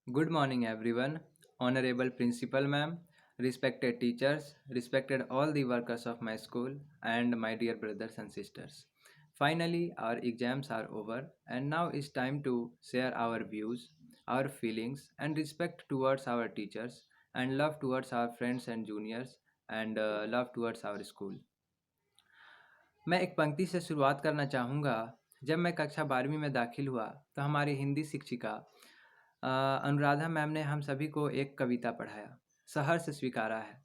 Good morning, everyone. Honorable Principal Ma'am, respected teachers, respected all the workers of my school, and my dear brothers and sisters. Finally, our exams are over, and now it's time to share our views, our feelings, and respect towards our teachers, and love towards our friends and juniors, and love towards our school. मैं एक पंक्ति से शुरुआत करना चाहूँगा। जब मैं कक्षा 12वीं में दाखिल हुआ तो हमारी हिंदी शिक्षिका अनुराधा मैम ने हम सभी को एक कविता पढ़ाया, सहर्ष स्वीकारा है,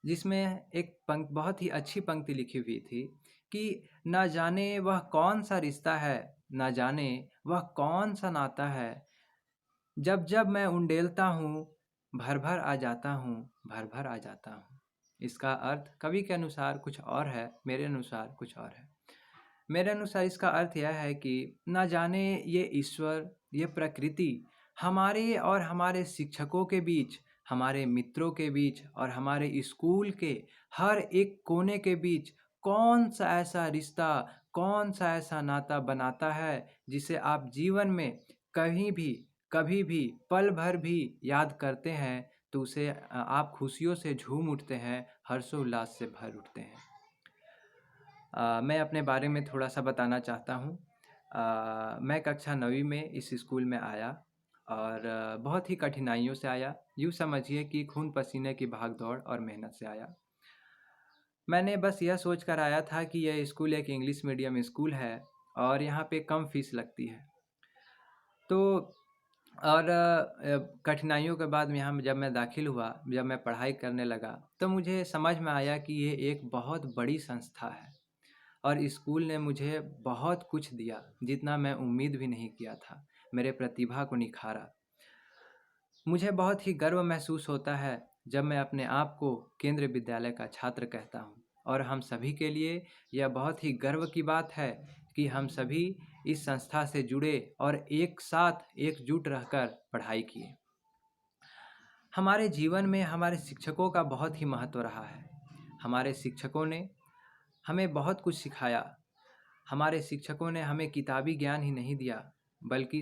जिसमें एक बहुत ही अच्छी पंक्ति लिखी हुई थी कि ना जाने वह कौन सा रिश्ता है, ना जाने वह कौन सा नाता है, जब जब मैं उंडेलता हूँ भर भर आ जाता हूँ, भर भर आ जाता हूँ। इसका अर्थ कवि के अनुसार कुछ और है, मेरे अनुसार कुछ और है। मेरे अनुसार इसका अर्थ यह है कि ना जाने ये ईश्वर, ये प्रकृति हमारे और हमारे शिक्षकों के बीच, हमारे मित्रों के बीच और हमारे स्कूल के हर एक कोने के बीच कौन सा ऐसा रिश्ता, कौन सा ऐसा नाता बनाता है जिसे आप जीवन में कभी भी पल भर भी याद करते हैं तो उसे आप खुशियों से झूम उठते हैं, हर्षोल्लास से भर उठते हैं। मैं अपने बारे में थोड़ा सा बताना चाहता हूँ। मैं कक्षा 9वीं में इस स्कूल में आया और बहुत ही कठिनाइयों से आया। यूँ समझिए कि खून पसीने की भाग-दौड़ और मेहनत से आया। मैंने बस यह सोच कर आया था कि यह स्कूल एक इंग्लिश मीडियम स्कूल है और यहाँ पे कम फ़ीस लगती है। तो और कठिनाइयों के बाद यहाँ जब मैं दाखिल हुआ, जब मैं पढ़ाई करने लगा, तो मुझे समझ में आया कि ये एक बहुत बड़ी संस्था है और स्कूल ने मुझे बहुत कुछ दिया, जितना मैं उम्मीद भी नहीं किया था। मेरे प्रतिभा को निखारा। मुझे बहुत ही गर्व महसूस होता है जब मैं अपने आप को केंद्रीय विद्यालय का छात्र कहता हूँ और हम सभी के लिए यह बहुत ही गर्व की बात है कि हम सभी इस संस्था से जुड़े और एक साथ एकजुट रहकर पढ़ाई किए। हमारे जीवन में हमारे शिक्षकों का बहुत ही महत्व रहा है। हमारे शिक्षकों ने हमें बहुत कुछ सिखाया। हमारे शिक्षकों ने हमें किताबी ज्ञान ही नहीं दिया, बल्कि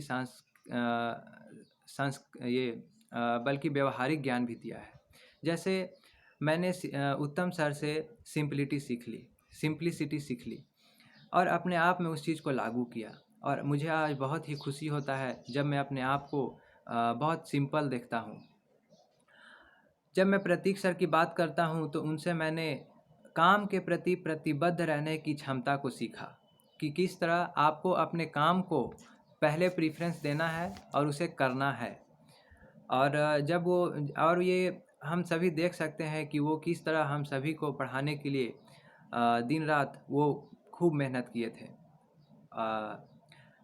बल्कि व्यवहारिक ज्ञान भी दिया है। जैसे मैंने उत्तम सर से सिंप्लिसिटी सीख ली और अपने आप में उस चीज़ को लागू किया और मुझे आज बहुत ही खुशी होता है जब मैं अपने आप को बहुत सिंपल देखता हूँ। जब मैं प्रतीक सर की बात करता हूँ तो उनसे मैंने काम के प्रति प्रतिबद्ध रहने की क्षमता को सीखा कि किस तरह आपको अपने काम को पहले प्रीफरेंस देना है और उसे करना है। और ये हम सभी देख सकते हैं कि वो किस तरह हम सभी को पढ़ाने के लिए दिन रात वो खूब मेहनत किए थे।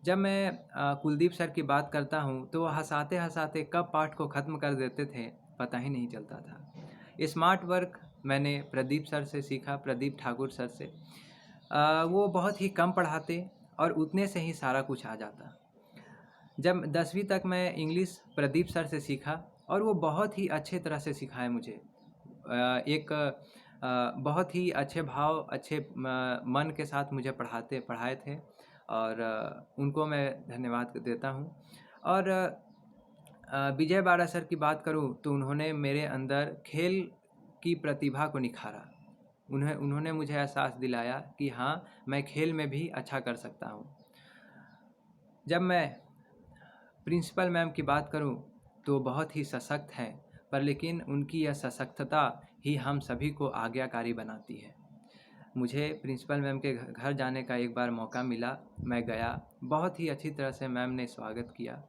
जब मैं कुलदीप सर की बात करता हूँ तो वो हँसाते हँसाते कब पाठ को ख़त्म कर देते थे पता ही नहीं चलता था। स्मार्ट वर्क मैंने प्रदीप सर से सीखा, प्रदीप ठाकुर सर से। वो बहुत ही कम पढ़ाते और उतने से ही सारा कुछ आ जाता। जब 10वीं तक मैं इंग्लिश प्रदीप सर से सीखा और वो बहुत ही अच्छे तरह से सिखाए मुझे। बहुत ही अच्छे भाव, अच्छे मन के साथ मुझे पढ़ाए थे और उनको मैं धन्यवाद देता हूँ। और विजय बाड़ा सर की बात करूँ तो उन्होंने मेरे अंदर खेल की प्रतिभा को निखारा। उन्होंने मुझे एहसास दिलाया कि हाँ, मैं खेल में भी अच्छा कर सकता हूँ। जब मैं प्रिंसिपल मैम की बात करूं तो बहुत ही सशक्त हैं, पर लेकिन उनकी यह सशक्तता ही हम सभी को आज्ञाकारी बनाती है। मुझे प्रिंसिपल मैम के घर जाने का एक बार मौका मिला। मैं गया, बहुत ही अच्छी तरह से मैम ने स्वागत किया,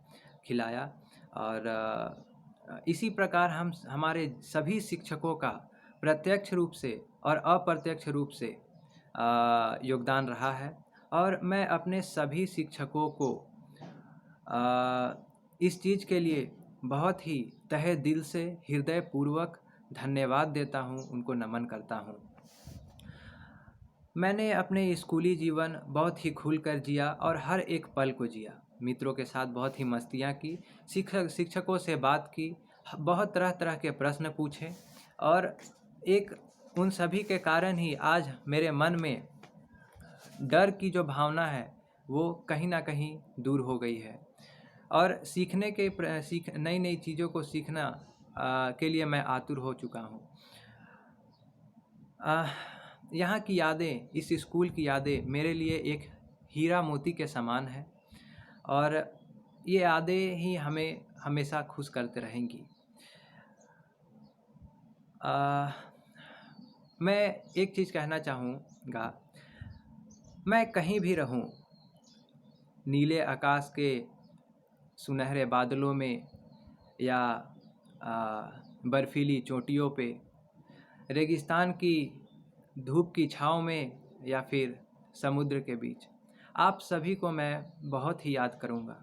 खिलाया और इसी प्रकार हमारे सभी शिक्षकों का प्रत्यक्ष रूप से और अप्रत्यक्ष रूप से योगदान रहा है और मैं अपने सभी शिक्षकों को इस चीज़ के लिए बहुत ही तहे दिल से हृदयपूर्वक धन्यवाद देता हूँ, उनको नमन करता हूँ। मैंने अपने स्कूली जीवन बहुत ही खुलकर जिया और हर एक पल को जिया। मित्रों के साथ बहुत ही मस्तियाँ की, शिक्षकों से बात की, बहुत तरह तरह के प्रश्न पूछे और उन सभी के कारण ही आज मेरे मन में डर की जो भावना है वो कहीं ना कहीं दूर हो गई है। और सीखने के नई नई चीज़ों को सीखना के लिए मैं आतुर हो चुका हूँ। यहाँ की यादें, इस स्कूल की यादें मेरे लिए एक हीरा मोती के समान है और ये यादें ही हमें हमेशा खुश करते रहेंगी। मैं एक चीज़ कहना चाहूँगा, मैं कहीं भी रहूँ, नीले आकाश के सुनहरे बादलों में या बर्फीली चोटियों पे, रेगिस्तान की धूप की छाँव में या फिर समुद्र के बीच, आप सभी को मैं बहुत ही याद करूँगा।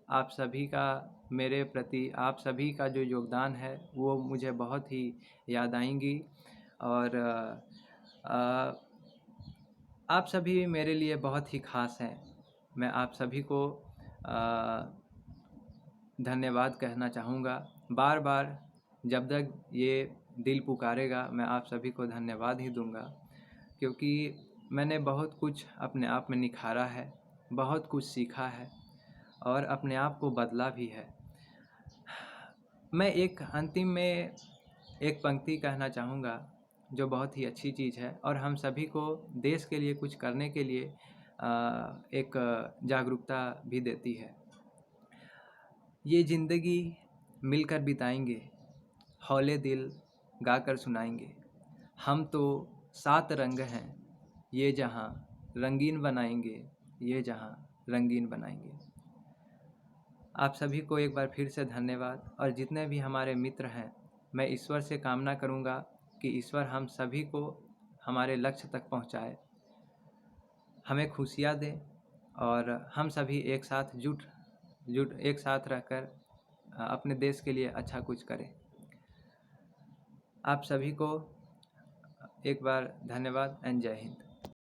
आप सभी का मेरे प्रति, आप सभी का जो योगदान है वो मुझे बहुत ही याद आएंगी और आप सभी मेरे लिए बहुत ही ख़ास हैं। मैं आप सभी को धन्यवाद कहना चाहूँगा। बार बार जब तक ये दिल पुकारेगा मैं आप सभी को धन्यवाद ही दूँगा, क्योंकि मैंने बहुत कुछ अपने आप में निखारा है, बहुत कुछ सीखा है और अपने आप को बदला भी है। मैं एक अंतिम में एक पंक्ति कहना चाहूँगा जो बहुत ही अच्छी चीज़ है और हम सभी को देश के लिए कुछ करने के लिए एक जागरूकता भी देती है। ये ज़िंदगी मिलकर बिताएंगे, हौले दिल गाकर सुनाएंगे, हम तो 7 रंग हैं, ये जहाँ रंगीन बनाएंगे, ये जहाँ रंगीन बनाएंगे। आप सभी को एक बार फिर से धन्यवाद और जितने भी हमारे मित्र हैं, मैं ईश्वर से कामना करूँगा कि ईश्वर हम सभी को हमारे लक्ष्य तक पहुँचाए, हमें खुशियाँ दे और हम सभी एक साथ एक साथ रहकर अपने देश के लिए अच्छा कुछ करें। आप सभी को एक बार धन्यवाद एंड जय हिंद।